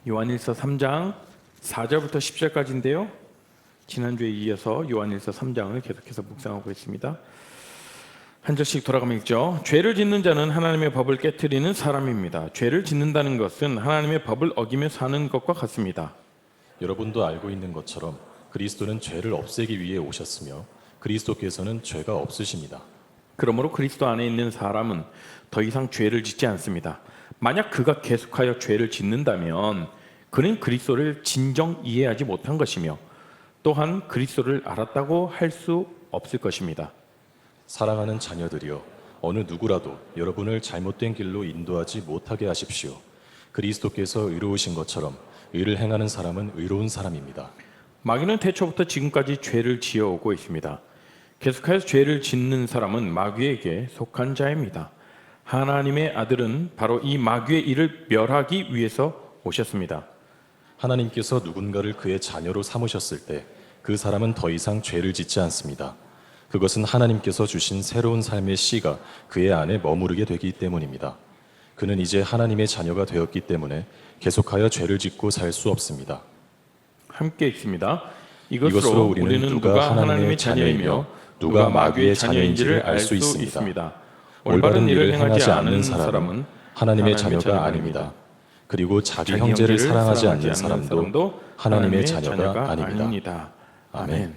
요한일서 3장 4절부터 10절까지인데요. 지난주에 이어서 요한일서 3장을 계속해서 묵상하고 있습니다. 한 절씩 돌아가며 읽죠. 죄를 짓는 자는 하나님의 법을 깨트리는 사람입니다. 죄를 짓는다는 것은 하나님의 법을 어기며 사는 것과 같습니다. 여러분도 알고 있는 것처럼 그리스도는 죄를 없애기 위해 오셨으며 그리스도께서는 죄가 없으십니다. 그러므로 그리스도 안에 있는 사람은 더 이상 죄를 짓지 않습니다. 만약 그가 계속하여 죄를 짓는다면 그는 그리스도를 진정 이해하지 못한 것이며 또한 그리스도를 알았다고 할 수 없을 것입니다. 사랑하는 자녀들이여, 어느 누구라도 여러분을 잘못된 길로 인도하지 못하게 하십시오. 그리스도께서 의로우신 것처럼 의를 행하는 사람은 의로운 사람입니다. 마귀는 태초부터 지금까지 죄를 지어오고 있습니다. 계속해서 죄를 짓는 사람은 마귀에게 속한 자입니다. 하나님의 아들은 바로 이 마귀의 일을 멸하기 위해서 오셨습니다. 하나님께서 누군가를 그의 자녀로 삼으셨을 때 그 사람은 더 이상 죄를 짓지 않습니다. 그것은 하나님께서 주신 새로운 삶의 씨가 그의 안에 머무르게 되기 때문입니다. 그는 이제 하나님의 자녀가 되었기 때문에 계속하여 죄를 짓고 살 수 없습니다. 함께 읽습니다. 이것으로 우리는 누가 하나님의 자녀이며 누가 마귀의 자녀인지를 알 수 있습니다. 올바른 일을 행하지 않는 사람은 하나님의 자녀가 아닙니다. 그리고 자기 형제를 사랑하지 않는 사람도 하나님의 자녀가 아닙니다. 아멘.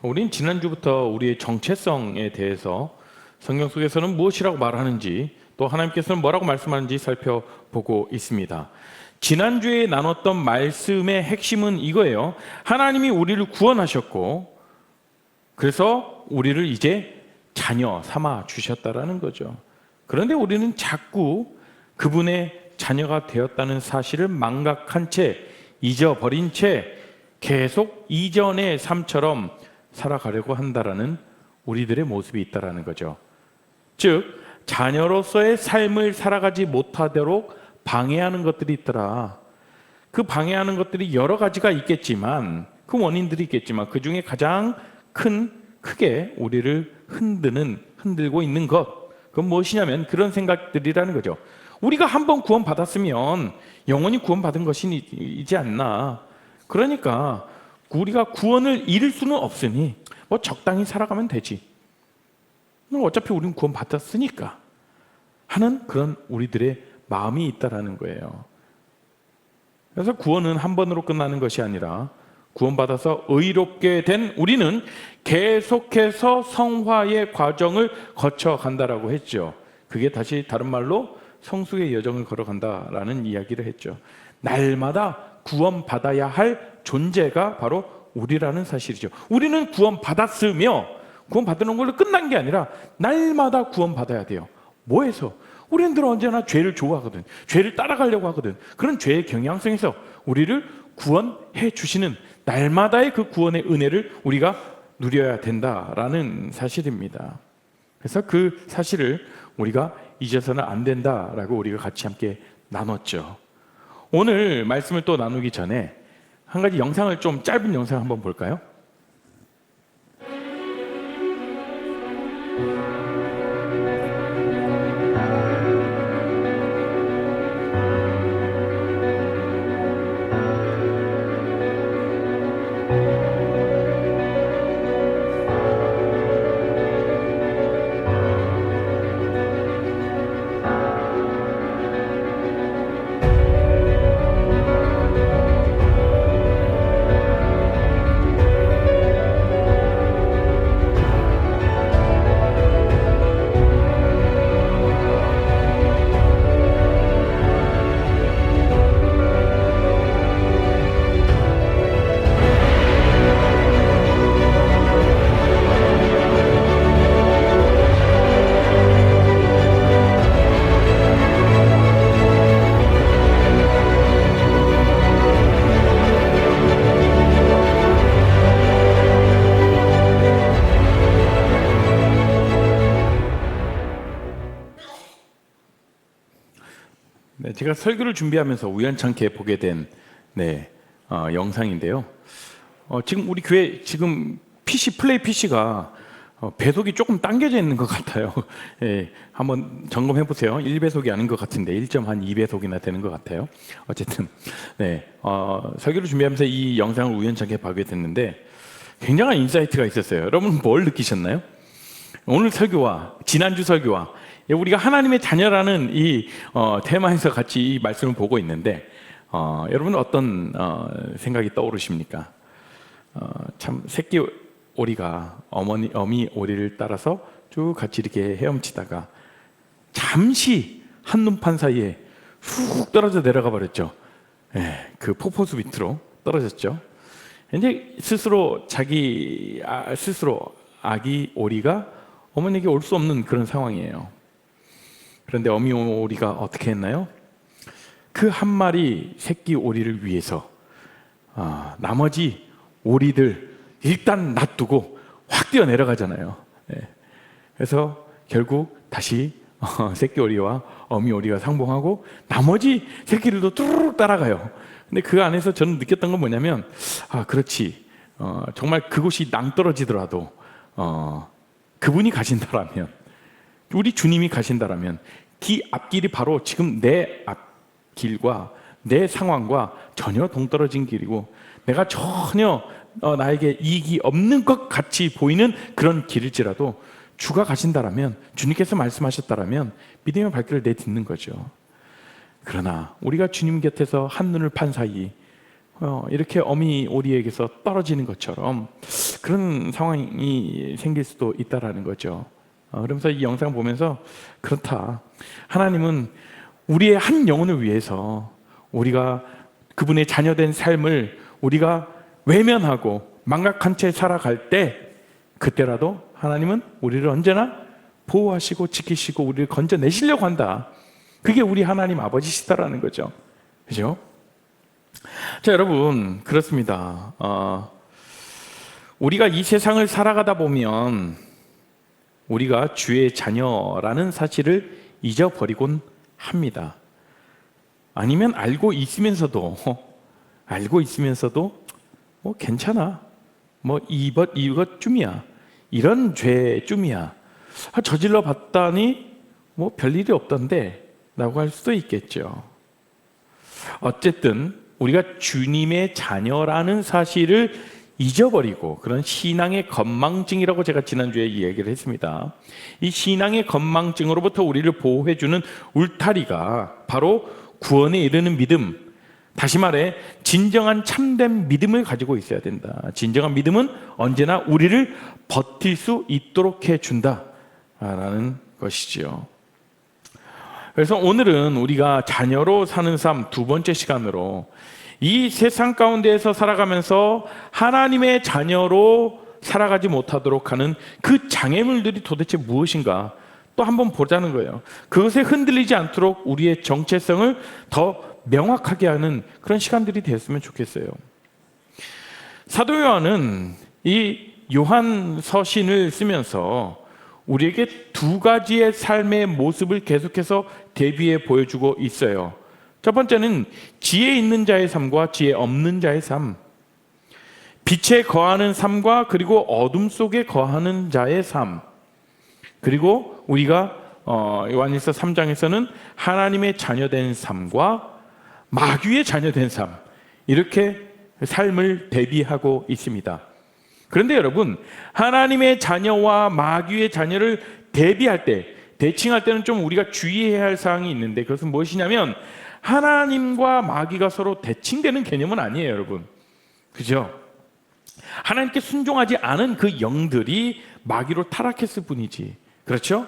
우린 지난주부터 우리의 정체성에 대해서 성경 속에서는 무엇이라고 말하는지 또 하나님께서는 뭐라고 말씀하는지 살펴보고 있습니다. 지난주에 나눴던 말씀의 핵심은 이거예요. 하나님이 우리를 구원하셨고 그래서 우리를 이제 자녀 삼아 주셨다라는 거죠. 그런데 우리는 자꾸 그분의 자녀가 되었다는 사실을 망각한 채 잊어버린 채 계속 이전의 삶처럼 살아가려고 한다라는 우리들의 모습이 있다라는 거죠. 즉 자녀로서의 삶을 살아가지 못하도록 방해하는 것들이 있더라. 그 방해하는 것들이 여러 가지가 있겠지만 그 원인들이 있겠지만 그 중에 가장 크게 우리를 흔들고 있는 것, 그건 무엇이냐면 그런 생각들이라는 거죠. 우리가 한번 구원받았으면 영원히 구원받은 것이지 않나. 그러니까 우리가 구원을 잃을 수는 없으니 뭐 적당히 살아가면 되지. 어차피 우리는 구원받았으니까 하는 그런 우리들의 마음이 있다라는 거예요. 그래서 구원은 한 번으로 끝나는 것이 아니라 구원받아서 의롭게 된 우리는 계속해서 성화의 과정을 거쳐간다라고 했죠. 그게 다시 다른 말로 성숙의 여정을 걸어간다라는 이야기를 했죠. 날마다 구원받아야 할 존재가 바로 우리라는 사실이죠. 우리는 구원받았으며 구원받는 걸로 끝난 게 아니라 날마다 구원받아야 돼요. 뭐해서? 우리는 언제나 죄를 좋아하거든. 죄를 따라가려고 하거든. 그런 죄의 경향성에서 우리를 구원해 주시는 날마다의 그 구원의 은혜를 우리가 누려야 된다라는 사실입니다. 그래서 그 사실을 우리가 잊어서는 안 된다라고 우리가 같이 함께 나눴죠. 오늘 말씀을 또 나누기 전에 한 가지 영상을 좀 짧은 영상 한번 볼까요? 네, 제가 설교를 준비하면서 우연찮게 보게 된 영상인데요. 지금 우리 교회 지금 플레이 PC가 배속이 조금 당겨져 있는 것 같아요. 예, 한번 점검해 보세요. 1배속이 아닌 것 같은데 1.2배속이나 되는 것 같아요. 어쨌든 네, 설교를 준비하면서 이 영상을 우연찮게 보게 됐는데 굉장한 인사이트가 있었어요. 여러분 뭘 느끼셨나요? 오늘 설교와 지난주 설교와 우리가 하나님의 자녀라는 이 테마에서 같이 이 말씀을 보고 있는데 여러분 어떤 생각이 떠오르십니까? 참 새끼 오리가 어미 오리를 따라서 쭉 같이 이렇게 헤엄치다가 잠시 한눈판 사이에 훅 떨어져 내려가 버렸죠. 예, 그 폭포수 밑으로 떨어졌죠. 이제 스스로 아기 오리가 어머니에게 올 수 없는 그런 상황이에요. 그런데 어미 오리가 어떻게 했나요? 그 한 마리 새끼 오리를 위해서 나머지 오리들 일단 놔두고 확 뛰어 내려가잖아요. 예. 그래서 결국 다시 새끼 오리와 어미 오리가 상봉하고 나머지 새끼들도 뚜루룩 따라가요. 근데 그 안에서 저는 느꼈던 건 뭐냐면 그렇지, 정말 그곳이 낭떠러지더라도 그분이 가신다라면, 우리 주님이 가신다라면 앞길이 바로 지금 내 앞길과 내 상황과 전혀 동떨어진 길이고 내가 전혀 나에게 이익이 없는 것 같이 보이는 그런 길일지라도 주가 가신다라면, 주님께서 말씀하셨다라면 믿음의 발길을 내딛는 거죠. 그러나 우리가 주님 곁에서 한눈을 판 사이 이렇게 어미 오리에게서 떨어지는 것처럼 그런 상황이 생길 수도 있다라는 거죠. 그러면서 이 영상 보면서 그렇다, 하나님은 우리의 한 영혼을 위해서 우리가 그분의 자녀된 삶을 우리가 외면하고 망각한 채 살아갈 때 그때라도 하나님은 우리를 언제나 보호하시고 지키시고 우리를 건져내시려고 한다. 그게 우리 하나님 아버지시다라는 거죠. 그죠? 자, 여러분, 그렇습니다. 우리가 이 세상을 살아가다 보면 우리가 주의 자녀라는 사실을 잊어버리곤 합니다. 아니면 알고 있으면서도 뭐 괜찮아, 뭐 이것쯤이야, 이런 죄쯤이야, 저질러 봤다니 뭐 별일이 없던데 라고 할 수도 있겠죠. 어쨌든 우리가 주님의 자녀라는 사실을 잊어버리고, 그런 신앙의 건망증이라고 제가 지난주에 이야기를 했습니다. 이 신앙의 건망증으로부터 우리를 보호해주는 울타리가 바로 구원에 이르는 믿음, 다시 말해 진정한 참된 믿음을 가지고 있어야 된다. 진정한 믿음은 언제나 우리를 버틸 수 있도록 해준다라는 것이지요. 그래서 오늘은 우리가 자녀로 사는 삶 두 번째 시간으로 이 세상 가운데에서 살아가면서 하나님의 자녀로 살아가지 못하도록 하는 그 장애물들이 도대체 무엇인가 또 한번 보자는 거예요. 그것에 흔들리지 않도록 우리의 정체성을 더 명확하게 하는 그런 시간들이 됐으면 좋겠어요. 사도 요한은 이 요한 서신을 쓰면서 우리에게 두 가지의 삶의 모습을 계속해서 대비해 보여주고 있어요. 첫 번째는 지혜 있는 자의 삶과 지혜 없는 자의 삶, 빛에 거하는 삶과 그리고 어둠 속에 거하는 자의 삶, 그리고 우리가 요한일서 3장에서는 하나님의 자녀된 삶과 마귀의 자녀된 삶, 이렇게 삶을 대비하고 있습니다. 그런데 여러분, 하나님의 자녀와 마귀의 자녀를 대비할 때, 대칭할 때는 좀 우리가 주의해야 할 사항이 있는데, 그것은 무엇이냐면 하나님과 마귀가 서로 대칭되는 개념은 아니에요, 여러분. 그죠? 하나님께 순종하지 않은 그 영들이 마귀로 타락했을 뿐이지. 그렇죠?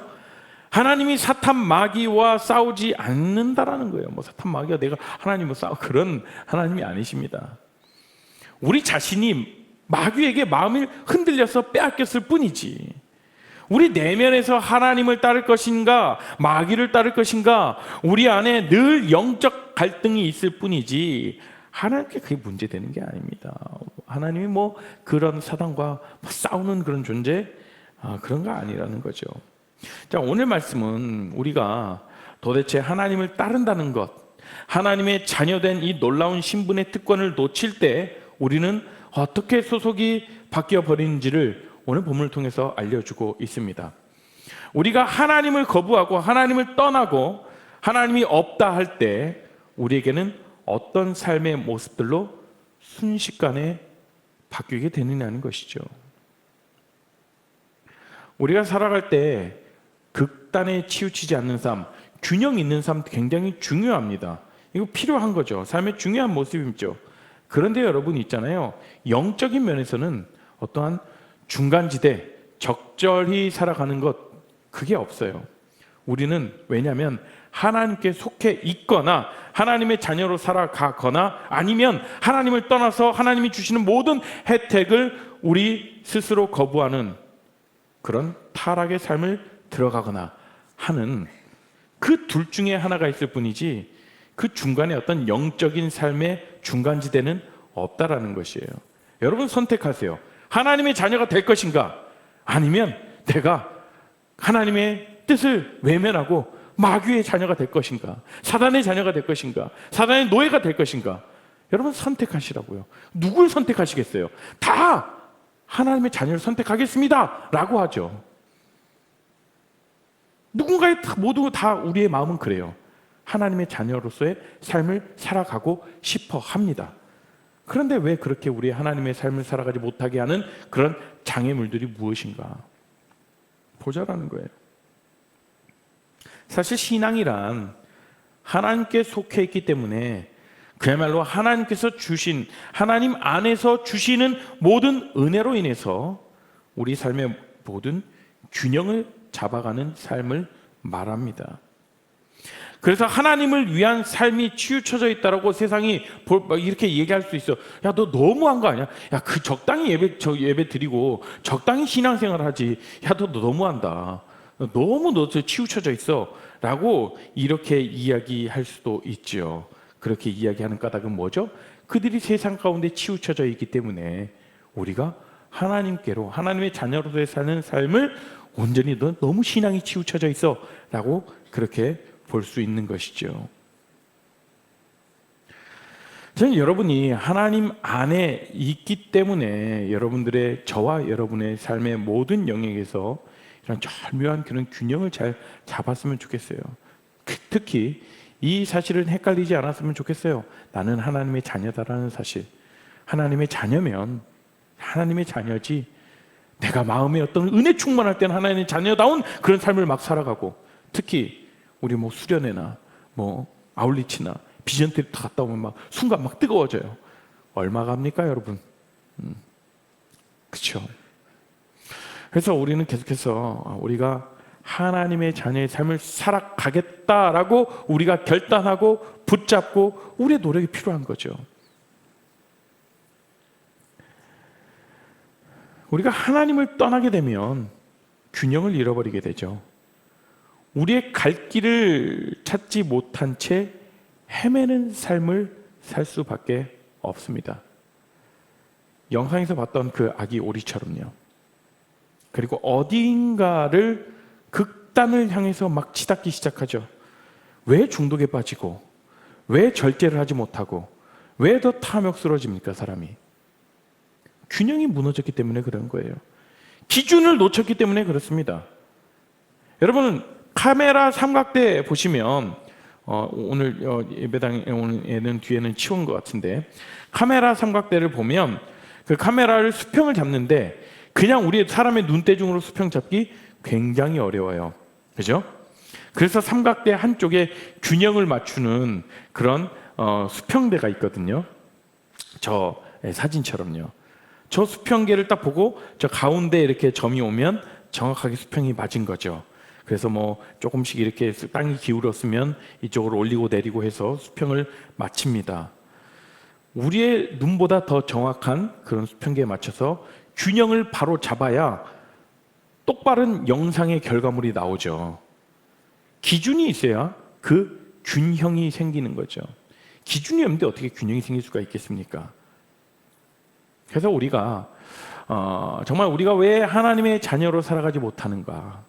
하나님이 사탄 마귀와 싸우지 않는다라는 거예요. 뭐 사탄 마귀가 내가 하나님과 싸우, 그런 하나님이 아니십니다. 우리 자신이 마귀에게 마음을 흔들려서 빼앗겼을 뿐이지, 우리 내면에서 하나님을 따를 것인가 마귀를 따를 것인가, 우리 안에 늘 영적 갈등이 있을 뿐이지 하나님께 그게 문제되는 게 아닙니다. 하나님이 뭐 그런 사단과 싸우는 그런 존재, 그런 거 아니라는 거죠. 자, 오늘 말씀은 우리가 도대체 하나님을 따른다는 것, 하나님의 자녀된 이 놀라운 신분의 특권을 놓칠 때 우리는 어떻게 소속이 바뀌어 버리는지를 오늘 본문을 통해서 알려주고 있습니다. 우리가 하나님을 거부하고 하나님을 떠나고 하나님이 없다 할 때 우리에게는 어떤 삶의 모습들로 순식간에 바뀌게 되느냐는 것이죠. 우리가 살아갈 때 극단에 치우치지 않는 삶, 균형 있는 삶 굉장히 중요합니다. 이거 필요한 거죠. 삶의 중요한 모습이죠. 그런데 여러분 있잖아요. 영적인 면에서는 어떠한 중간지대, 적절히 살아가는 것, 그게 없어요. 우리는 왜냐하면 하나님께 속해 있거나 하나님의 자녀로 살아가거나 아니면 하나님을 떠나서 하나님이 주시는 모든 혜택을 우리 스스로 거부하는 그런 타락의 삶을 들어가거나 하는 그 둘 중에 하나가 있을 뿐이지 그 중간에 어떤 영적인 삶의 중간지대는 없다라는 것이에요. 여러분 선택하세요. 하나님의 자녀가 될 것인가? 아니면 내가 하나님의 뜻을 외면하고 마귀의 자녀가 될 것인가? 사단의 자녀가 될 것인가? 사단의 노예가 될 것인가? 여러분 선택하시라고요. 누굴 선택하시겠어요? 다 하나님의 자녀를 선택하겠습니다 라고 하죠. 누군가의 모두 다 우리의 마음은 그래요. 하나님의 자녀로서의 삶을 살아가고 싶어 합니다. 그런데 왜 그렇게 우리 하나님의 삶을 살아가지 못하게 하는 그런 장애물들이 무엇인가? 보자라는 거예요. 사실 신앙이란 하나님께 속해 있기 때문에 그야말로 하나님께서 주신, 하나님 안에서 주시는 모든 은혜로 인해서 우리 삶의 모든 균형을 잡아가는 삶을 말합니다. 그래서 하나님을 위한 삶이 치우쳐져 있다라고 세상이 이렇게 얘기할 수 있어. 야, 너 너무한 거 아니야? 야, 그 적당히 예배 드리고 적당히 신앙생활 하지. 야, 너 너무한다. 너무 너 치우쳐져 있어. 라고 이렇게 이야기할 수도 있죠. 그렇게 이야기하는 까닭은 뭐죠? 그들이 세상 가운데 치우쳐져 있기 때문에 우리가 하나님께로, 하나님의 자녀로서의 사는 삶을 온전히 너 너무 신앙이 치우쳐져 있어. 라고 그렇게 볼 수 있는 것이죠. 저는 여러분이 하나님 안에 있기 때문에 여러분들의, 저와 여러분의 삶의 모든 영역에서 이런 절묘한 그런 균형을 잘 잡았으면 좋겠어요. 특히 이 사실은 헷갈리지 않았으면 좋겠어요. 나는 하나님의 자녀다라는 사실. 하나님의 자녀면 하나님의 자녀지, 내가 마음에 어떤 은혜 충만할 때는 하나님의 자녀다운 그런 삶을 막 살아가고, 특히 우리 뭐 수련회나 뭐 아울리치나 비전트리 갔다 오면 막 순간 막 뜨거워져요. 얼마 갑니까 여러분? 그렇죠. 그래서 우리는 계속해서 우리가 하나님의 자녀의 삶을 살아가겠다라고 우리가 결단하고 붙잡고 우리의 노력이 필요한 거죠. 우리가 하나님을 떠나게 되면 균형을 잃어버리게 되죠. 우리의 갈 길을 찾지 못한 채 헤매는 삶을 살 수밖에 없습니다. 영상에서 봤던 그 아기 오리처럼요. 그리고 어딘가를 극단을 향해서 막 치닫기 시작하죠. 왜 중독에 빠지고, 왜 절제를 하지 못하고, 왜 더 탐욕스러워집니까 사람이? 균형이 무너졌기 때문에 그런 거예요. 기준을 놓쳤기 때문에 그렇습니다. 여러분 카메라 삼각대 보시면 오늘 예배당에는 뒤에는 치운 것 같은데, 카메라 삼각대를 보면 그 카메라를 수평을 잡는데 그냥 우리 사람의 눈대중으로 수평 잡기 굉장히 어려워요. 그죠? 그래서 삼각대 한쪽에 균형을 맞추는 그런 수평대가 있거든요. 저 사진처럼요. 저 수평계를 딱 보고 저 가운데 이렇게 점이 오면 정확하게 수평이 맞은 거죠. 그래서 뭐 조금씩 이렇게 땅이 기울었으면 이쪽으로 올리고 내리고 해서 수평을 맞춥니다. 우리의 눈보다 더 정확한 그런 수평계에 맞춰서 균형을 바로 잡아야 똑바른 영상의 결과물이 나오죠. 기준이 있어야 그 균형이 생기는 거죠. 기준이 없는데 어떻게 균형이 생길 수가 있겠습니까? 그래서 우리가 정말 우리가 왜 하나님의 자녀로 살아가지 못하는가?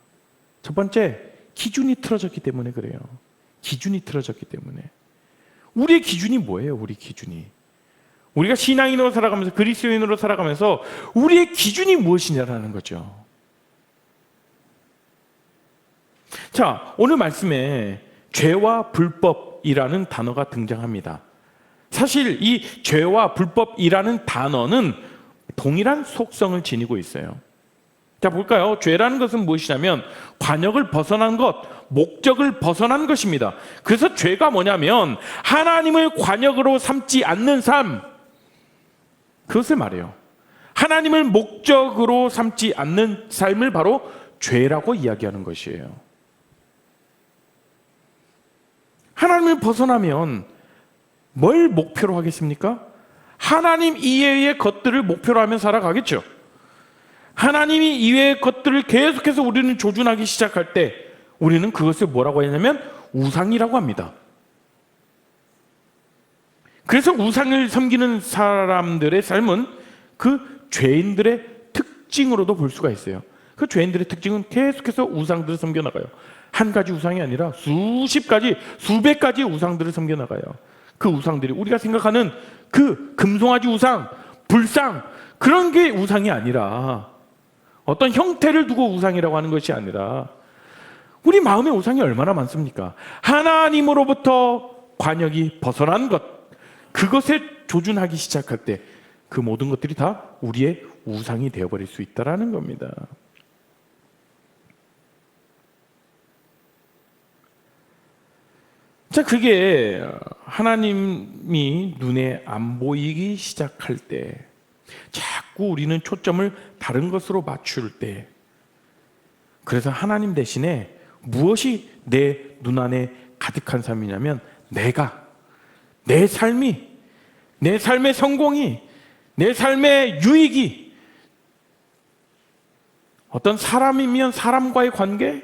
첫 번째, 기준이 틀어졌기 때문에 그래요. 기준이 틀어졌기 때문에. 우리의 기준이 뭐예요? 우리 기준이. 우리가 신앙인으로 살아가면서, 그리스도인으로 살아가면서 우리의 기준이 무엇이냐라는 거죠. 자, 오늘 말씀에 죄와 불법이라는 단어가 등장합니다. 사실 이 죄와 불법이라는 단어는 동일한 속성을 지니고 있어요. 자, 볼까요? 죄라는 것은 무엇이냐면 관역을 벗어난 것, 목적을 벗어난 것입니다. 그래서 죄가 뭐냐면 하나님을 관역으로 삼지 않는 삶, 그것을 말해요. 하나님을 목적으로 삼지 않는 삶을 바로 죄라고 이야기하는 것이에요. 하나님을 벗어나면 뭘 목표로 하겠습니까? 하나님 이외의 것들을 목표로 하면 살아가겠죠. 하나님이 이외의 것들을 계속해서 우리는 조준하기 시작할 때 우리는 그것을 뭐라고 하냐면 우상이라고 합니다. 그래서 우상을 섬기는 사람들의 삶은 그 죄인들의 특징으로도 볼 수가 있어요. 그 죄인들의 특징은 계속해서 우상들을 섬겨나가요. 한 가지 우상이 아니라 수십 가지, 수백 가지 우상들을 섬겨나가요. 그 우상들이 우리가 생각하는 그 금송아지 우상, 불상, 그런 게 우상이 아니라, 어떤 형태를 두고 우상이라고 하는 것이 아니라 우리 마음의 우상이 얼마나 많습니까? 하나님으로부터 관역이 벗어난 것, 그것에 조준하기 시작할 때 그 모든 것들이 다 우리의 우상이 되어버릴 수 있다는 겁니다. 자, 그게 하나님이 눈에 안 보이기 시작할 때, 자꾸 우리는 초점을 다른 것으로 맞출 때, 그래서 하나님 대신에 무엇이 내 눈 안에 가득한 삶이냐면 내 삶이, 내 삶의 성공이, 내 삶의 유익이, 어떤 사람이면 사람과의 관계,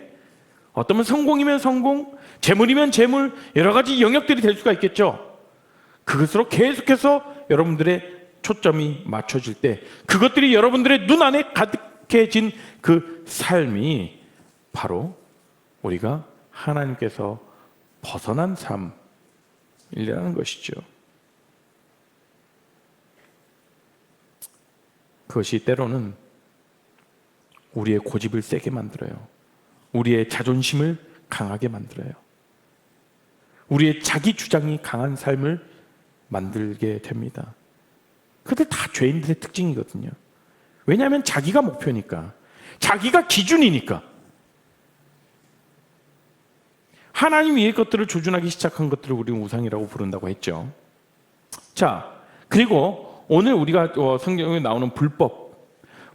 어떤 성공이면 성공, 재물이면 재물, 여러 가지 영역들이 될 수가 있겠죠. 그것으로 계속해서 여러분들의 초점이 맞춰질 때 그것들이 여러분들의 눈 안에 가득해진 그 삶이 바로 우리가 하나님께서 벗어난 삶이라는 것이죠. 그것이 때로는 우리의 고집을 세게 만들어요. 우리의 자존심을 강하게 만들어요. 우리의 자기 주장이 강한 삶을 만들게 됩니다. 그게 다 죄인들의 특징이거든요. 왜냐하면 자기가 목표니까, 자기가 기준이니까. 하나님 위의 것들을 조준하기 시작한 것들을 우리는 우상이라고 부른다고 했죠. 자, 그리고 오늘 우리가 성경에 나오는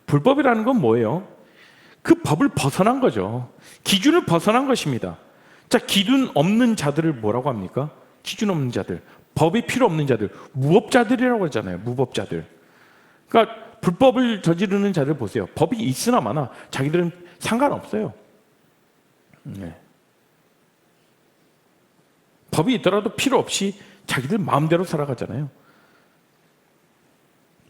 불법이라는 건 뭐예요? 그 법을 벗어난 거죠. 기준을 벗어난 것입니다. 자, 기준 없는 자들을 뭐라고 합니까? 기준 없는 자들, 법이 필요 없는 자들, 무법자들이라고 하잖아요. 무법자들. 그러니까 불법을 저지르는 자들 보세요. 법이 있으나 마나 자기들은 상관없어요. 네. 법이 있더라도 필요 없이 자기들 마음대로 살아가잖아요.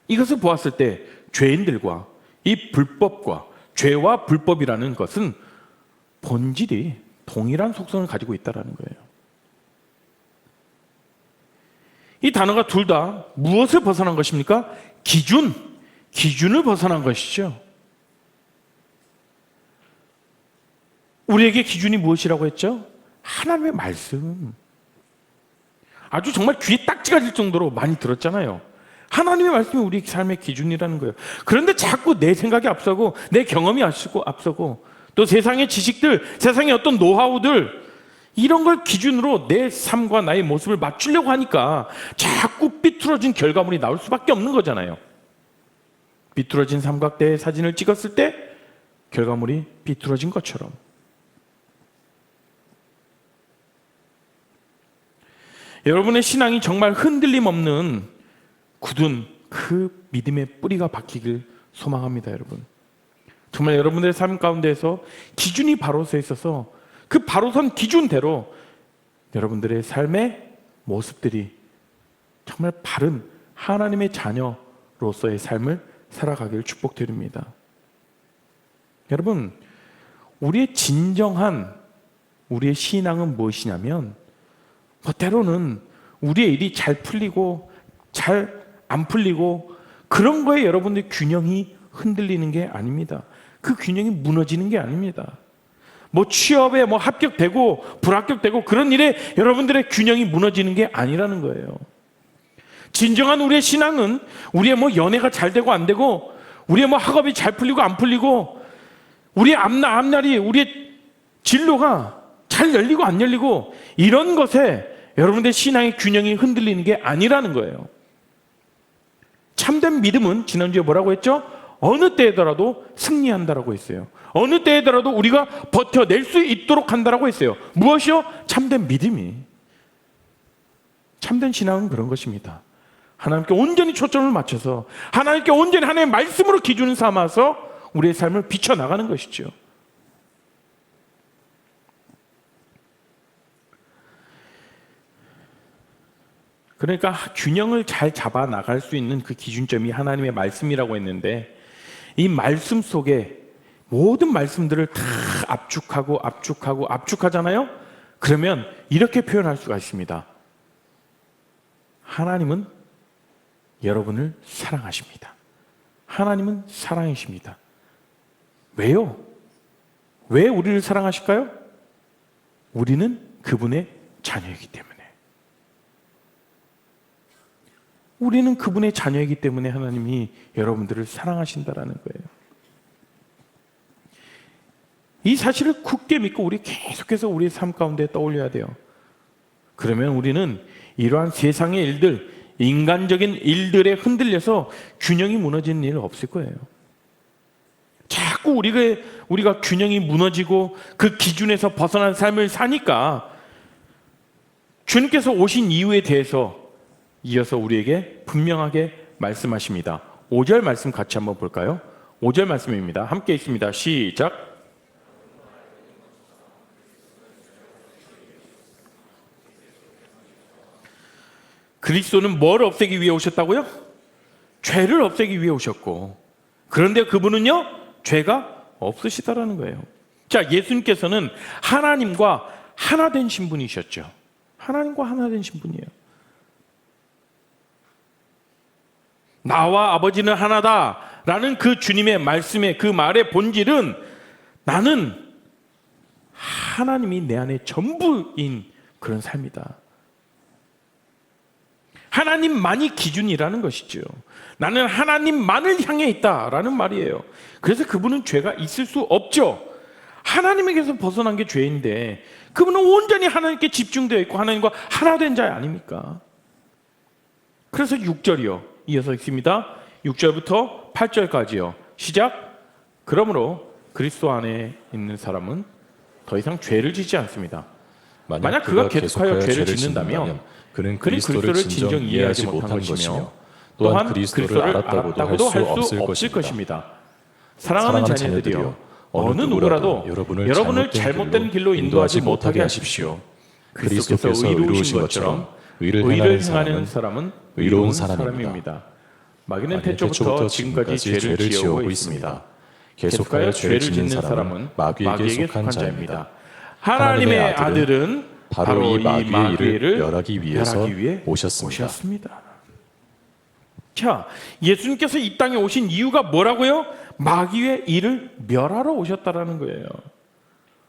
이것을 보았을 때 죄인들과 이 불법과 죄와 불법이라는 것은 본질이 동일한 속성을 가지고 있다는 거예요. 이 단어가 둘 다 무엇을 벗어난 것입니까? 기준을 벗어난 것이죠. 우리에게 기준이 무엇이라고 했죠? 하나님의 말씀. 아주 정말 귀에 딱지가 질 정도로 많이 들었잖아요. 하나님의 말씀이 우리 삶의 기준이라는 거예요. 그런데 자꾸 내 생각이 앞서고 내 경험이 앞서고 또 세상의 지식들, 세상의 어떤 노하우들, 이런 걸 기준으로 내 삶과 나의 모습을 맞추려고 하니까 자꾸 삐뚤어진 결과물이 나올 수밖에 없는 거잖아요. 삐뚤어진 삼각대의 사진을 찍었을 때 결과물이 삐뚤어진 것처럼. 여러분의 신앙이 정말 흔들림 없는 굳은 그 믿음의 뿌리가 박히길 소망합니다, 여러분. 정말 여러분들의 삶 가운데에서 기준이 바로 서 있어서 그 바로 선 기준대로 여러분들의 삶의 모습들이 정말 바른 하나님의 자녀로서의 삶을 살아가길 축복드립니다. 여러분, 우리의 진정한 우리의 신앙은 무엇이냐면, 때로는 우리의 일이 잘 풀리고 잘 안 풀리고 그런 거에 여러분들의 균형이 흔들리는 게 아닙니다. 그 균형이 무너지는 게 아닙니다. 뭐 취업에 뭐 합격되고 불합격되고 그런 일에 여러분들의 균형이 무너지는 게 아니라는 거예요. 진정한 우리의 신앙은 우리의 뭐 연애가 잘 되고 안 되고 우리의 뭐 학업이 잘 풀리고 안 풀리고 우리의 앞날이 우리의 진로가 잘 열리고 안 열리고 이런 것에 여러분들의 신앙의 균형이 흔들리는 게 아니라는 거예요. 참된 믿음은 지난주에 뭐라고 했죠? 어느 때에더라도 승리한다라고 했어요. 어느 때에더라도 우리가 버텨낼 수 있도록 한다라고 했어요. 무엇이요? 참된 믿음이. 참된 신앙은 그런 것입니다. 하나님께 온전히 초점을 맞춰서 하나님께 온전히 하나님의 말씀으로 기준을 삼아서 우리의 삶을 비춰나가는 것이죠. 그러니까 균형을 잘 잡아 나갈 수 있는 그 기준점이 하나님의 말씀이라고 했는데 이 말씀 속에 모든 말씀들을 다 압축하잖아요. 그러면 이렇게 표현할 수가 있습니다. 하나님은 여러분을 사랑하십니다. 하나님은 사랑이십니다. 왜요? 왜 우리를 사랑하실까요? 우리는 그분의 자녀이기 때문에. 우리는 그분의 자녀이기 때문에 하나님이 여러분들을 사랑하신다라는 거예요. 이 사실을 굳게 믿고 우리 계속해서 우리의 삶 가운데 떠올려야 돼요. 그러면 우리는 이러한 세상의 일들, 인간적인 일들에 흔들려서 균형이 무너지는 일 없을 거예요. 자꾸 우리가 균형이 무너지고 그 기준에서 벗어난 삶을 사니까 주님께서 오신 이유에 대해서 이어서 우리에게 분명하게 말씀하십니다. 5절 말씀 같이 한번 볼까요? 5절 말씀입니다. 함께 있습니다. 시작. 그리스도는 뭘 없애기 위해 오셨다고요? 죄를 없애기 위해 오셨고, 그런데 그분은요, 죄가 없으시다라는 거예요. 자, 예수님께서는 하나님과 하나 된 신분이셨죠. 하나님과 하나 된 신분이에요. 나와 아버지는 하나다라는 그 주님의 말씀의 그 말의 본질은 나는 하나님이 내 안에 전부인 그런 삶이다. 하나님만이 기준이라는 것이죠. 나는 하나님만을 향해 있다라는 말이에요. 그래서 그분은 죄가 있을 수 없죠. 하나님에게서 벗어난 게 죄인데 그분은 온전히 하나님께 집중되어 있고 하나님과 하나 된 자 아닙니까? 그래서 6절이요. 이어서 읽습니다. 6절부터 8절까지요. 시작. 그러므로 그리스도 안에 있는 사람은 더 이상 죄를 짓지 않습니다. 만약 그가 계속하여 죄를 짓는다면 그는 그리스도를 진정 이해하지 못한 것이며 또한 그리스도를 알았다고도 할 수 없을 것입니다. 사랑하는 자녀들이여, 어느 누구라도 여러분을 잘못된 길로 인도하지 못하게 하십시오. 그리스도께서 의로우신 것처럼 의를 행하는 사람은 의로운 사람입니다. 마귀는 태초부터 지금까지 죄를 지어오고 있습니다. 계속하여 죄를 짓는 사람은 마귀에게 속한 자입니다. 하나님의 아들은 바로 이 마귀의 일을 멸하기 위해서 오셨습니다. 자, 예수님께서 이 땅에 오신 이유가 뭐라고요? 마귀의 일을 멸하러 오셨다라는 거예요.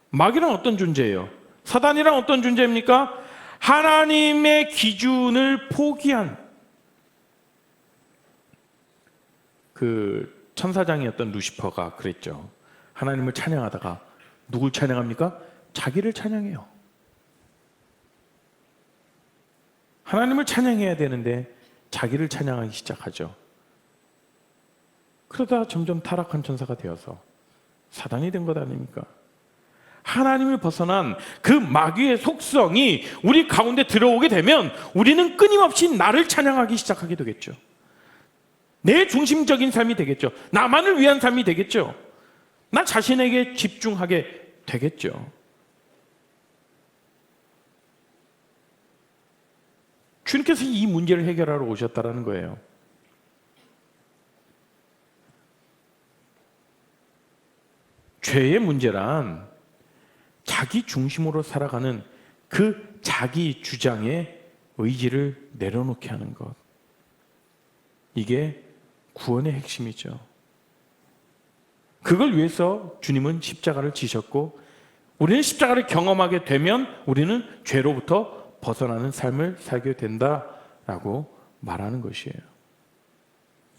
마귀는 어떤 존재예요? 사단이란 어떤 존재입니까? 하나님의 기준을 포기한 그 천사장이었던 루시퍼가 그랬죠. 하나님을 찬양하다가 누굴 찬양합니까? 자기를 찬양해요. 하나님을 찬양해야 되는데 자기를 찬양하기 시작하죠. 그러다 점점 타락한 천사가 되어서 사단이 된 것 아닙니까? 하나님을 벗어난 그 마귀의 속성이 우리 가운데 들어오게 되면 우리는 끊임없이 나를 찬양하기 시작하게 되겠죠. 내 중심적인 삶이 되겠죠. 나만을 위한 삶이 되겠죠. 나 자신에게 집중하게 되겠죠. 주님께서 이 문제를 해결하러 오셨다는 거예요. 죄의 문제란 자기 중심으로 살아가는 그 자기 주장의 의지를 내려놓게 하는 것. 이게 구원의 핵심이죠. 그걸 위해서 주님은 십자가를 지셨고 우리는 십자가를 경험하게 되면 우리는 죄로부터 벗어나는 삶을 살게 된다라고 말하는 것이에요.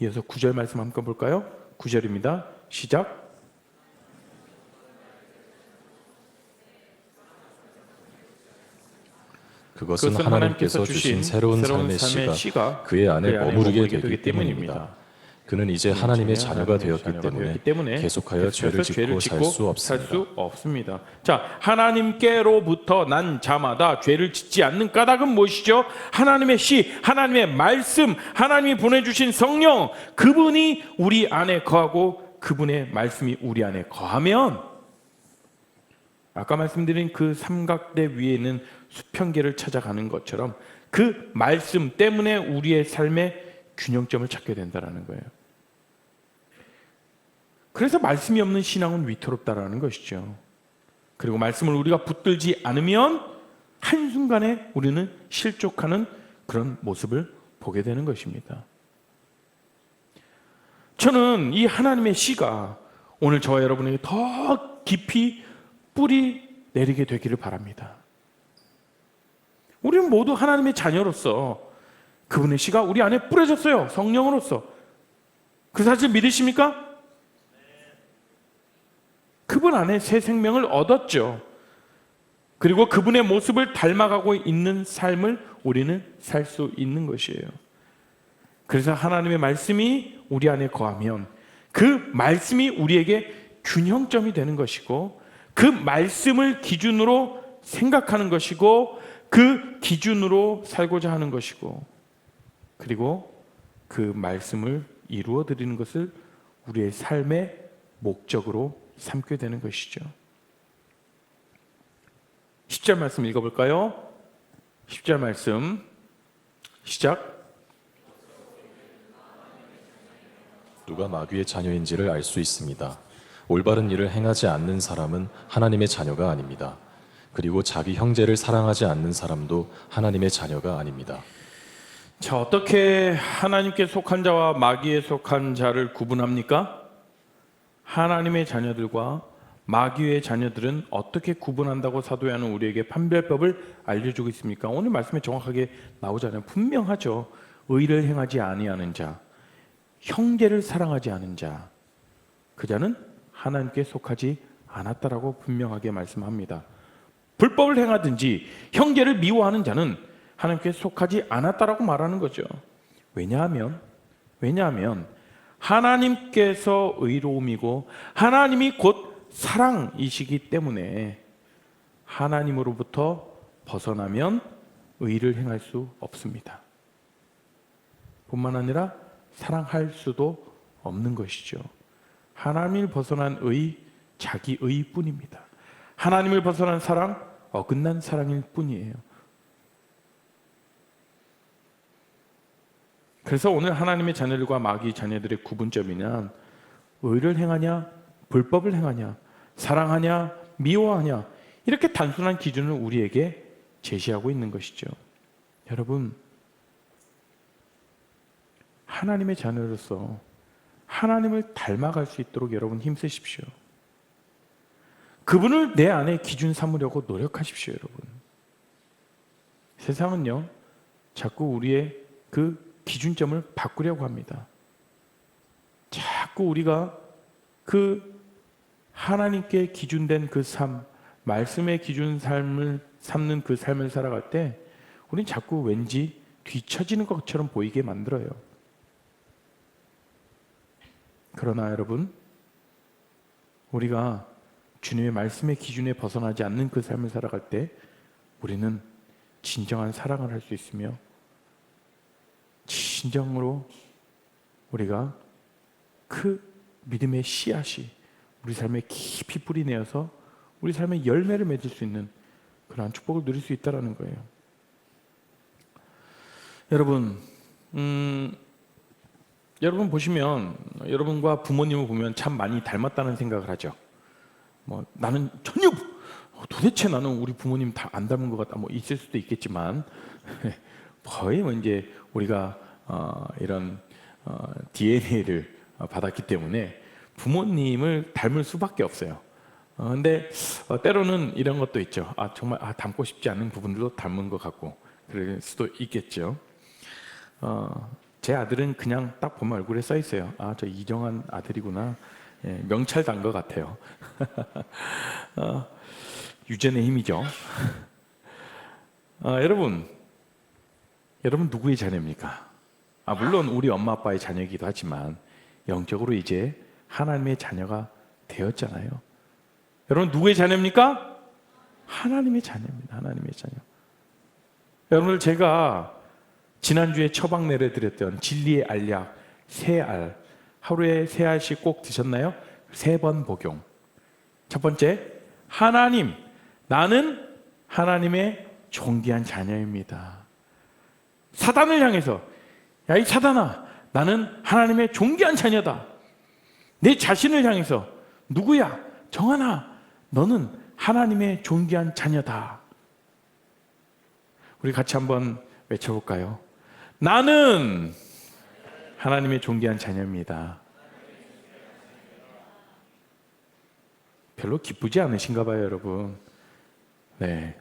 이어서 9절 말씀 한번 볼까요? 9절입니다. 시작. 그것은 하나님께서 주신 새로운 삶의 씨가 그의 안에 머무르게 되기 때문입니다. 그는 이제 하나님의 자녀가 되었기 때문에 계속하여 죄를 짓고 살 수 없습니다. 자, 하나님께로부터 난 자마다 죄를 짓지 않는 까닭은 무엇이죠? 하나님의 씨, 하나님의 말씀, 하나님이 보내주신 성령, 그분이 우리 안에 거하고 그분의 말씀이 우리 안에 거하면 아까 말씀드린 그 삼각대 위에 있는 수평계를 찾아가는 것처럼 그 말씀 때문에 우리의 삶의 균형점을 찾게 된다는 거예요. 그래서 말씀이 없는 신앙은 위태롭다라는 것이죠. 그리고 말씀을 우리가 붙들지 않으면 한순간에 우리는 실족하는 그런 모습을 보게 되는 것입니다. 저는 이 하나님의 씨가 오늘 저와 여러분에게 더 깊이 뿌리 내리게 되기를 바랍니다. 우리는 모두 하나님의 자녀로서 그분의 씨가 우리 안에 뿌려졌어요. 성령으로서. 그 사실 믿으십니까? 그분 안에 새 생명을 얻었죠. 그리고 그분의 모습을 닮아가고 있는 삶을 우리는 살 수 있는 것이에요. 그래서 하나님의 말씀이 우리 안에 거하면 그 말씀이 우리에게 균형점이 되는 것이고 그 말씀을 기준으로 생각하는 것이고 그 기준으로 살고자 하는 것이고 그리고 그 말씀을 이루어 드리는 것을 우리의 삶의 목적으로 삼게 되는 것이죠. 10절 말씀 읽어볼까요? 10절 말씀 시작. 누가 마귀의 자녀인지를 알 수 있습니다. 올바른 일을 행하지 않는 사람은 하나님의 자녀가 아닙니다. 그리고 자기 형제를 사랑하지 않는 사람도 하나님의 자녀가 아닙니다. 자, 어떻게 하나님께 속한 자와 마귀에 속한 자를 구분합니까? 하나님의 자녀들과 마귀의 자녀들은 어떻게 구분한다고 사도 요한은 우리에게 판별법을 알려주고 있습니까? 오늘 말씀에 정확하게 나오잖아요. 분명하죠. 의를 행하지 아니하는 자, 형제를 사랑하지 않은 자, 그 자는 하나님께 속하지 않았다라고 분명하게 말씀합니다. 불법을 행하든지 형제를 미워하는 자는 하나님께 속하지 않았다라고 말하는 거죠. 왜냐하면 하나님께서 의로움이고 하나님이 곧 사랑이시기 때문에 하나님으로부터 벗어나면 의를 행할 수 없습니다. 뿐만 아니라 사랑할 수도 없는 것이죠. 하나님을 벗어난 의, 자기 의뿐입니다. 하나님을 벗어난 사랑, 어긋난 사랑일 뿐이에요. 그래서 오늘 하나님의 자녀들과 마귀 자녀들의 구분점이냐, 의를 행하냐, 불법을 행하냐, 사랑하냐, 미워하냐, 이렇게 단순한 기준을 우리에게 제시하고 있는 것이죠. 여러분, 하나님의 자녀로서 하나님을 닮아갈 수 있도록 여러분 힘쓰십시오. 그분을 내 안에 기준 삼으려고 노력하십시오, 여러분. 세상은요, 자꾸 우리의 그 기준점을 바꾸려고 합니다. 자꾸 우리가 그 하나님께 기준된 그 삶, 말씀의 기준 삶을 삼는 그 삶을 살아갈 때 우리는 자꾸 왠지 뒤처지는 것처럼 보이게 만들어요. 그러나 여러분, 우리가 주님의 말씀의 기준에 벗어나지 않는 그 삶을 살아갈 때 우리는 진정한 사랑을 할 수 있으며 진정으로 우리가 그 믿음의 씨앗이 우리 삶에 깊이 뿌리내어서 우리 삶에 열매를 맺을 수 있는 그러한 축복을 누릴 수 있다는 거예요. 여러분, 여러분 보시면 여러분과 부모님을 보면 참 많이 닮았다는 생각을 하죠. 나는 전혀 도대체 나는 우리 부모님 다 안 닮은 것 같다. 있을 수도 있겠지만 거의 이제 우리가 이런 DNA를 받았기 때문에 부모님을 닮을 수밖에 없어요. 근데 때로는 이런 것도 있죠. 정말 닮고 싶지 않은 부분들도 닮은 것 같고 그럴 수도 있겠죠. 제 아들은 그냥 딱 보면 얼굴에 써 있어요. 저 이정한 아들이구나. 예, 명찰 단 것 같아요. 유전의 힘이죠. 여러분 누구의 자녀입니까? 물론 우리 엄마 아빠의 자녀이기도 하지만 영적으로 이제 하나님의 자녀가 되었잖아요. 여러분 누구의 자녀입니까? 하나님의 자녀입니다. 하나님의 자녀. 여러분들 제가 지난주에 처방 내려드렸던 진리의 알약 3알, 하루에 3알씩 꼭 드셨나요? 3번 복용. 첫 번째, 하나님, 나는 하나님의 존귀한 자녀입니다. 사단을 향해서, 야 이 사단아, 나는 하나님의 존귀한 자녀다. 내 자신을 향해서, 누구야? 정하나, 너는 하나님의 존귀한 자녀다. 우리 같이 한번 외쳐볼까요? 나는 하나님의 존귀한 자녀입니다. 별로 기쁘지 않으신가 봐요, 여러분. 네.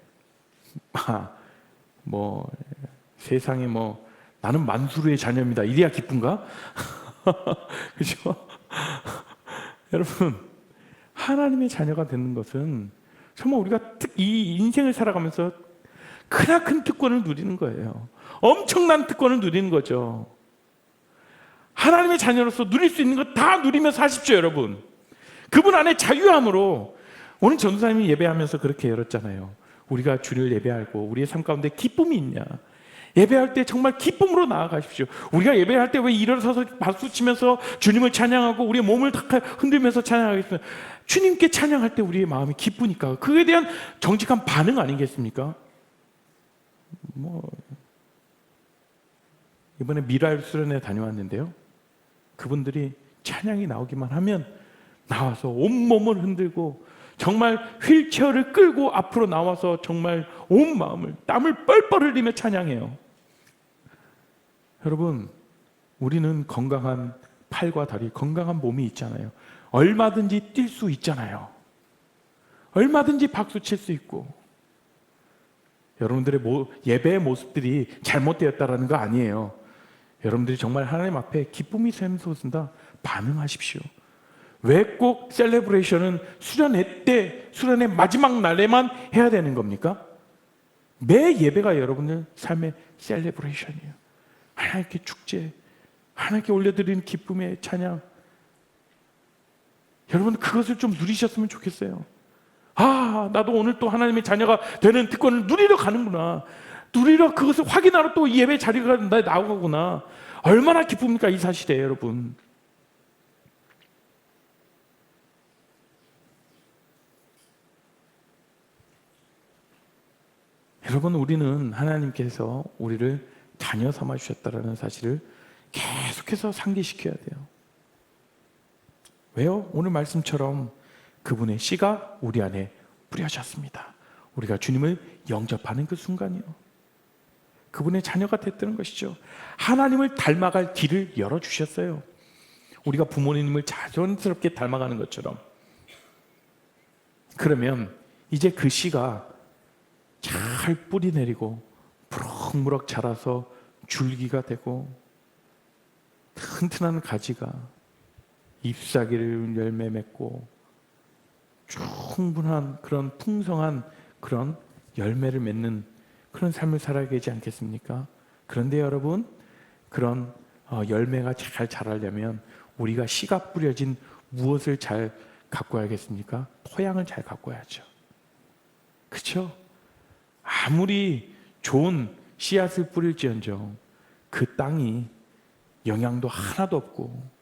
세상에 나는 만수르의 자녀입니다. 이래야 기쁜가? 그죠? 여러분, 하나님의 자녀가 되는 것은 정말 우리가 이 인생을 살아가면서 크나큰 특권을 누리는 거예요. 엄청난 특권을 누리는 거죠. 하나님의 자녀로서 누릴 수 있는 것 다 누리며 사십시오, 여러분. 그분 안에 자유함으로 오늘 전도사님이 예배하면서 그렇게 열었잖아요. 우리가 주를 예배하고 우리의 삶 가운데 기쁨이 있냐? 예배할 때 정말 기쁨으로 나아가십시오. 우리가 예배할 때 왜 일어서서 박수 치면서 주님을 찬양하고 우리의 몸을 흔들면서 찬양하겠습니까? 주님께 찬양할 때 우리의 마음이 기쁘니까 그에 대한 정직한 반응 아니겠습니까? 이번에 미랄 수련회 다녀왔는데요. 그분들이 찬양이 나오기만 하면 나와서 온몸을 흔들고 정말 휠체어를 끌고 앞으로 나와서 정말 온 마음을 땀을 뻘뻘 흘리며 찬양해요. 여러분, 우리는 건강한 팔과 다리, 건강한 몸이 있잖아요. 얼마든지 뛸 수 있잖아요. 얼마든지 박수 칠 수 있고. 여러분들의 예배의 모습들이 잘못되었다라는 거 아니에요. 여러분들이 정말 하나님 앞에 기쁨이 샘솟는다 반응하십시오. 왜 꼭 셀레브레이션은 수련의 마지막 날에만 해야 되는 겁니까? 매 예배가 여러분들 삶의 셀레브레이션이에요. 하나님께 축제, 하나님께 올려드리는 기쁨의 찬양. 여러분 그것을 좀 누리셨으면 좋겠어요. 나도 오늘 또 하나님의 자녀가 되는 특권을 누리러 가는구나. 누리러 그것을 확인하러 또 예배 자리가 나오구나. 얼마나 기쁩니까 이 사실에 여러분. 여러분 우리는 하나님께서 우리를 자녀 삼아 주셨다라는 사실을 계속해서 상기시켜야 돼요. 왜요? 오늘 말씀처럼 그분의 씨가 우리 안에 뿌려졌습니다. 우리가 주님을 영접하는 그 순간이요. 그분의 자녀가 됐다는 것이죠. 하나님을 닮아갈 길을 열어주셨어요. 우리가 부모님을 자연스럽게 닮아가는 것처럼. 그러면 이제 그 씨가 잘 뿌리 내리고 무럭무럭 자라서 줄기가 되고 튼튼한 가지가 잎사귀를 열매 맺고 충분한 그런 풍성한 그런 열매를 맺는 그런 삶을 살아야 되지 않겠습니까? 그런데 여러분 그런 열매가 잘 자라려면 우리가 씨가 뿌려진 무엇을 잘 가꿔야겠습니까? 토양을 잘 가꿔야죠. 그렇죠? 아무리 좋은 씨앗을 뿌릴지언정 그 땅이 영양도 하나도 없고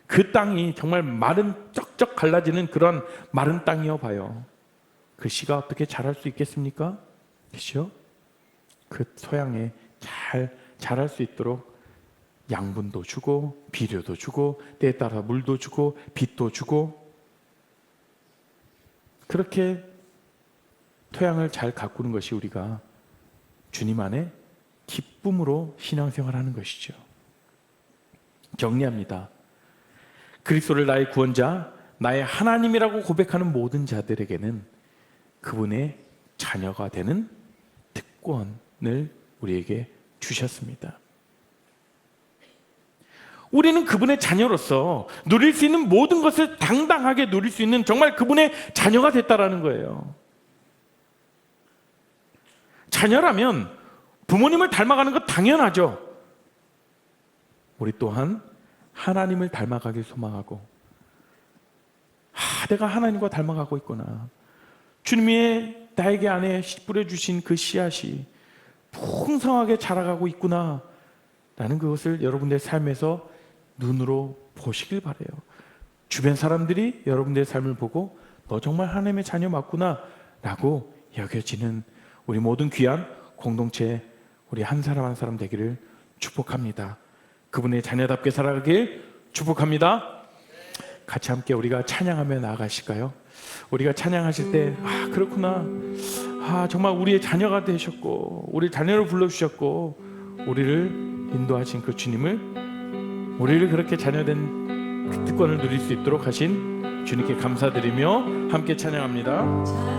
그 땅이 정말 마른 쩍쩍 갈라지는 그런 마른 땅이어 봐요. 그 씨가 어떻게 자랄 수 있겠습니까? 그렇죠? 그 토양에 잘 자랄 수 있도록 양분도 주고 비료도 주고 때에 따라 물도 주고 빛도 주고 그렇게 토양을 잘 가꾸는 것이 우리가 주님 안에 기쁨으로 신앙생활하는 것이죠. 정리합니다. 그리스도를 나의 구원자, 나의 하나님이라고 고백하는 모든 자들에게는 그분의 자녀가 되는 특권을 우리에게 주셨습니다. 우리는 그분의 자녀로서 누릴 수 있는 모든 것을 당당하게 누릴 수 있는 정말 그분의 자녀가 됐다라는 거예요. 자녀라면 부모님을 닮아가는 것 당연하죠. 우리 또한 하나님을 닮아가길 소망하고, 내가 하나님과 닮아가고 있구나. 주님이 나에게 안에 뿌려주신 그 씨앗이 풍성하게 자라가고 있구나 라는 그것을 여러분들의 삶에서 눈으로 보시길 바라요. 주변 사람들이 여러분들의 삶을 보고 너 정말 하나님의 자녀 맞구나 라고 여겨지는 우리 모든 귀한 공동체, 우리 한 사람 한 사람 되기를 축복합니다. 그분의 자녀답게 살아가길 축복합니다. 같이 함께 우리가 찬양하며 나아가실까요? 우리가 찬양하실 때 그렇구나, 정말 우리의 자녀가 되셨고 우리 자녀로 불러주셨고 우리를 인도하신 그 주님을, 우리를 그렇게 자녀된 그 특권을 누릴 수 있도록 하신 주님께 감사드리며 함께 찬양합니다.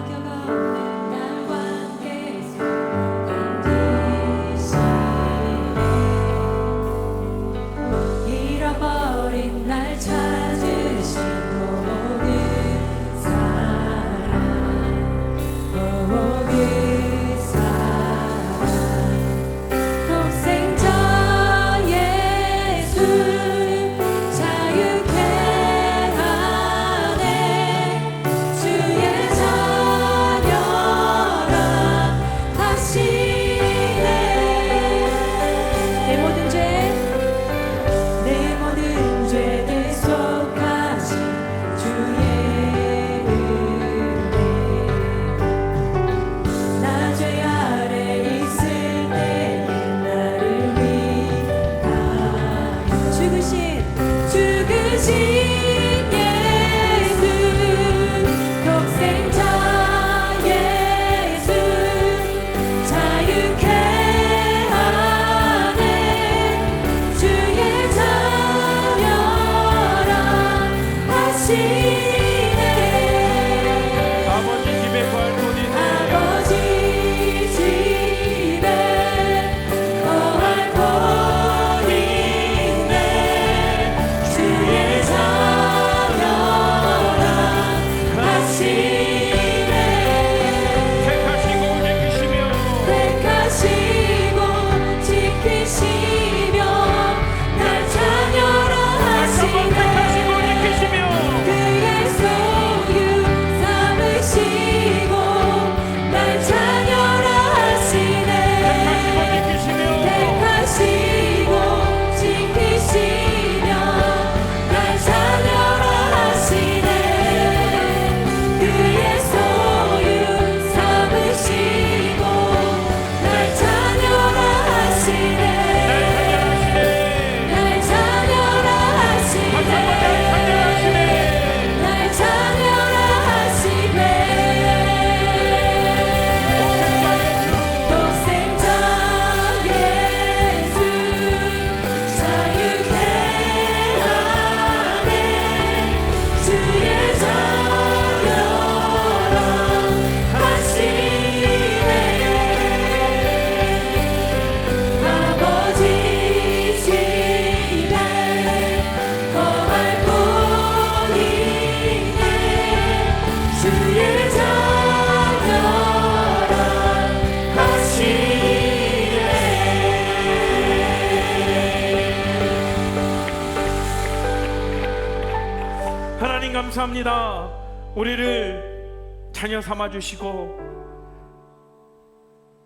감사합니다. 우리를 자녀 삼아주시고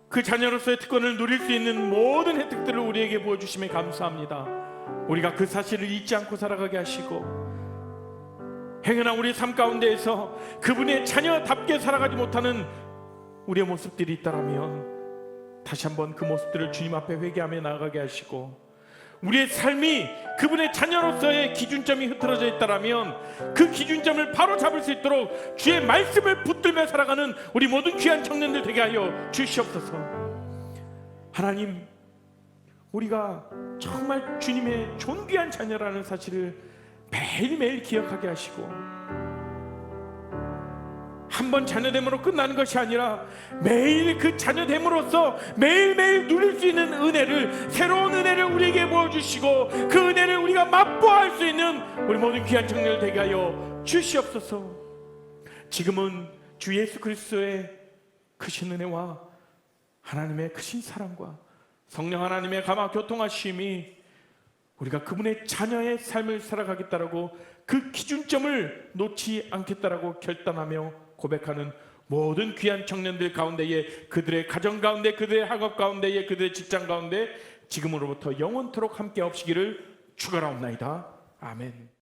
그 자녀로서의 특권을 누릴 수 있는 모든 혜택들을 우리에게 부어주심에 감사합니다. 우리가 그 사실을 잊지 않고 살아가게 하시고 행여나 우리 삶 가운데에서 그분의 자녀답게 살아가지 못하는 우리의 모습들이 있다면 다시 한번 그 모습들을 주님 앞에 회개하며 나아가게 하시고, 우리의 삶이 그분의 자녀로서의 기준점이 흐트러져 있다면 그 기준점을 바로 잡을 수 있도록 주의 말씀을 붙들며 살아가는 우리 모든 귀한 청년들 되게 하여 주시옵소서. 하나님, 우리가 정말 주님의 존귀한 자녀라는 사실을 매일매일 기억하게 하시고, 한 번 자녀됨으로 끝나는 것이 아니라 매일 그 자녀됨으로써 매일매일 누릴 수 있는 은혜를, 새로운 은혜를 우리에게 부어주시고 그 은혜를 우리가 맛보아할 수 있는 우리 모든 귀한 청년들 되게 하여 주시옵소서. 지금은 주 예수 그리스도의 크신 은혜와 하나님의 크신 사랑과 성령 하나님의 감화 교통하심이 우리가 그분의 자녀의 삶을 살아가겠다라고 그 기준점을 놓지 않겠다라고 결단하며 고백하는 모든 귀한 청년들 가운데에, 그들의 가정 가운데, 그들의 학업 가운데에, 그들의 직장 가운데 지금으로부터 영원토록 함께 없시기를 축원하옵나이다. 아멘.